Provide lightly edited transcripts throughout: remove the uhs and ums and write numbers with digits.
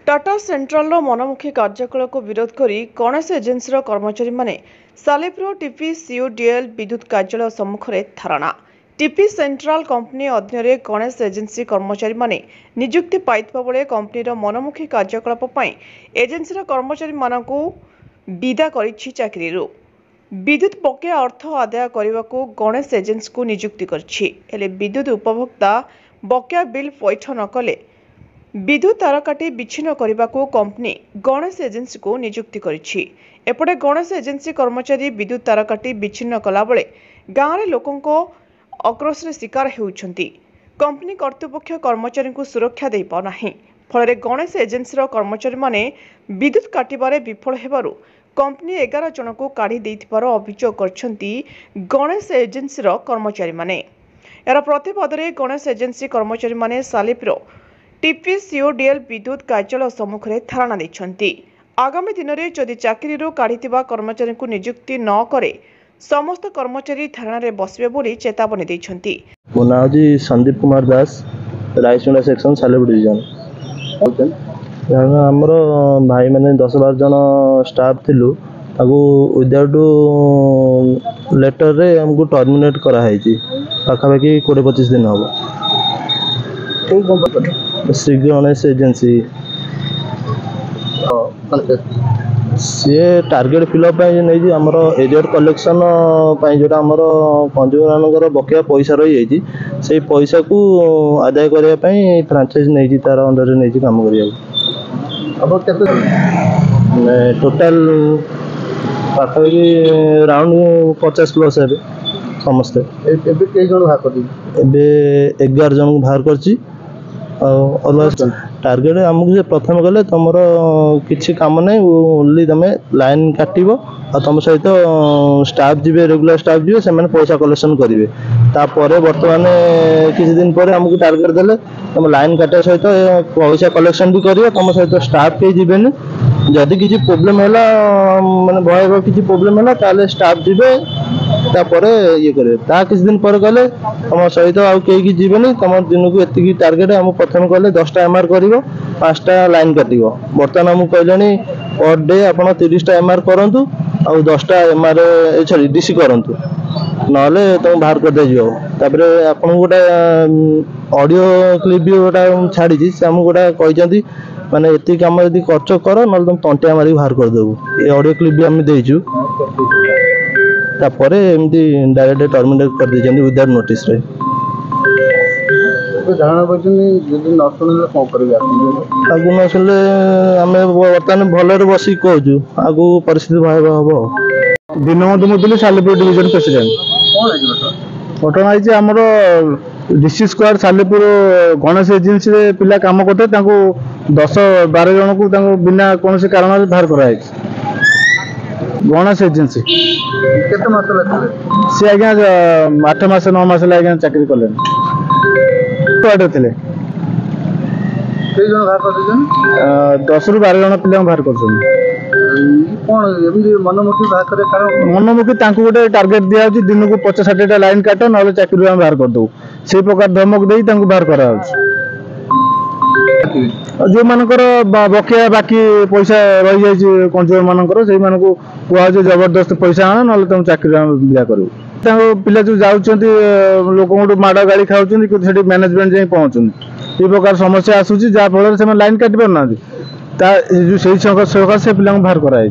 Tata central मनमुखी कार्यकलाप को विरोध करी गणेश एजेन्सी कर्मचारी माने सालेपुर टीपी सीओडीएल विद्युत कार्यालय सम्मुख में धारणा। टीपी सेंट्रल कंपनी अधीन गणेश एजेन्सी कर्मचारी माने नियुक्ति पाइथिबा बेले कंपनीर मनमुखी कार्यकलाप एजेन्सी कर्मचारी मानकु विदा करिछि चाकरीरु। विद्युत बकेया अर्थ आदाय करने को गणेश एजेन्सी को नियुक्ति करछि। हेले विद्युत उपभोक्ता बकेया बिल पैठ न कले विद्युत तार काटी विच्छिन्न करने को कंपनी गणेश एजेन्सी को नियुक्ति करिछि। एपटे गणेश एजेन्सी कर्मचारी विद्युत तार काटी विच्छिन्न कला बेले गाँव में लोकों आक्रोश शिकार होउछंती। कंपनी कर्तृपक्ष कर्मचारी को सुरक्षा दे पाउनाही। फल गणेश एजेन्सी कर्मचारी माने विद्युत काटिबारे विफल हेबारु कंपनी 11 जन को काढ़ी देथिबार अभियोग करछंती गणेश एजेन्सी कर्मचारी माने। यार प्रतिवाद में गणेश एजेन्सी कर्मचारी माने सालेपुर टीपी सीओडीएल विद्युत कार्यालय सम्मुख में धारणा देछंती। आगामी दिन में जदि चाकरी काढ़ीथिबा कर्मचारी को नियुक्ति न करे समस्त कर्मचारी धारणा रे बसबे बोली चेतावनी देछंती। मो नाम जी संदीप कुमार दास, रायसुंडा सेक्शन सालेपुर डिवीजन। आमर भाई मैंने 10-12 जन स्टाफ थिलु ताकू विदाउट लेटर रे हमको टर्मिनेट कराई पाखापाखि 20-25 दिन हम श्री गणेश एजेन्सी सी टार्गेट फिलअप नहीं आमर एरियर कलेक्शन जोटा आमर कंज्यूमर बकेया पैसा रही जाइए से पैसा को आदाय करने फ्रांचाइज नहीं तार अंडर नहीं काम टोटाल पाखापाखि राउंड 50+ है समस्ते। 11 जन को बाहर कर टार्गेट आमको प्रथम गले तुम किसी काम नहीं ओनली तुम लाइन काटब और तुम सहित स्टाफ जी रेगुलर स्टाफ जी से पैसा कलेक्शन करेंगे। तापर बर्तमान किसी दिन पर आमको टार्गेट देले तुम लाइन काटा सहित पैसा कलेक्शन भी कर तुम सहित स्टाफ कहीं जीवेनि जदि किसी प्रोब्लेम है माने भय किसी प्रोब्लेम है ताले स्टाफ जीवे तापर ये करे ता किसी दिन पर गले तुम सहित आउ कहीं जीवेनि तुम दिन को एति टार्गेट आम प्रथम गले 10टा एमआर कर 5टा लाइन काट बर्तमान आमको कहले पर डे आप 30टा एमआर करूँ आउ 10टा एमआर सॉरी डीसी करूँ ना तुम बाहर कर दे तापर आपन गोटे ऑडियो क्लिप भी गोटा छाड़ी से आमको गोटा कहते माने एति काम यदि खर्च कर ना तुम तंटिया मारिक बाहर करदेबू ये ऑडियो क्लिप भी आम देचु तापर एमती डायरेक्ट टर्मिनेट कर देछन विदाउट नोटिस रे। धारणा करछन न सुनले कोन करबे आगु न सुनले आमे बर्तमान भलरे बसी कहजु आगु परिस्थिति भयावह हबो। दिनमत मुदली सालेपुर डिवीजन प्रेसिडेंट घटना है आमर DC square Salepur Ganesh agency रे पिला काम करते 10-12 जन को बिना कौन से कारण बाहर कराई गणेश एजेन्सी केते मास लागले सी आज्ञा 8 मास 9 मास आज्ञा चाकरी कले थे 10 ରୁ 12 जन पिला बाहर कर मनमुखी गोटे टार्गेट दिया दिन को 50-60टा लाइन काट ना चाकरी बाहर करदे से प्रकार धमक दे बाहर करा जो मानकर बकेया बाकी पैसा रही जाए कंज्यूमर मानकर से कह जबरदस्त पैसा आना ना तुम चाकरी विदा कर पिला जो जाऊँच लोक माड़ गाड़ी खाऊँ मैनेजमेंट जाए पहुँचुंट ये प्रकार समस्या आसूसी जहाँफल से लाइन काट पारना से पिला बाहर कराई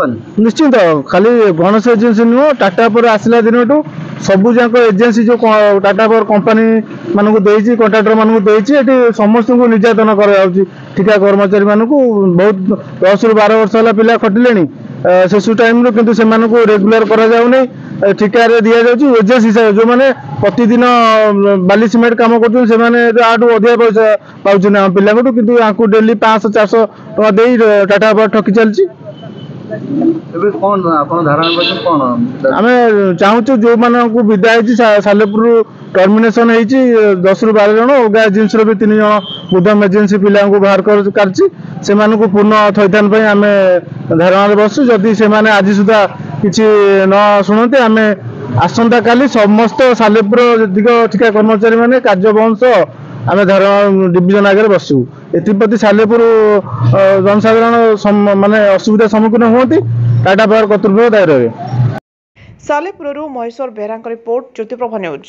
निश्चिंत खाली गणेश एजेन्सी नुह टाटा पर आसला दिन सबू जाक एजेन्सी जो टाटा पर कंपनी मान कंट्राक्टर मान समस्त को निर्यातन ठिका कर्मचारी मान बहुत 10 ରୁ 12 वर्ष है पिला खटिले शेष टाइम किंतु से रेगुलर करा ठिकार दि जाऊँ एजेन्सी हिसाब जो मैंने प्रतिदिन बाली सिमेंट काम कर अधिक पैसा पाँच पिला कि डेली 500-400 टका दे टाटा पर ठकी चलती। आमे चाहूँ जो मानक विदा सालेपुर टर्मिनेशन हो 10 ରୁ 12 जन अलग एजेन्सी भी 3 जन बुधम एजेन्सी पिला बाहर कर पूर्ण थैथान आम धारणा बसु जदि से आज सुधा किसी न शुणते आम आसंता काली समस्त सालेपुर ठिका कर्मचारी माने कार्य बंश आम धरम डिविजन आगे बसू एप्रति सालेपुर जनसाधारण माने असुविधा सम्मुखीन होती टाटा पावर कर्तृपक्ष दायी रहे। सालेपुरରୁ ମହେଶ୍ୱର ବେହେରାଙ୍କ ରିପୋର୍ଟ ଜ୍ୟୋତିପ୍ରଭା ନ୍ୟୁଜ୍।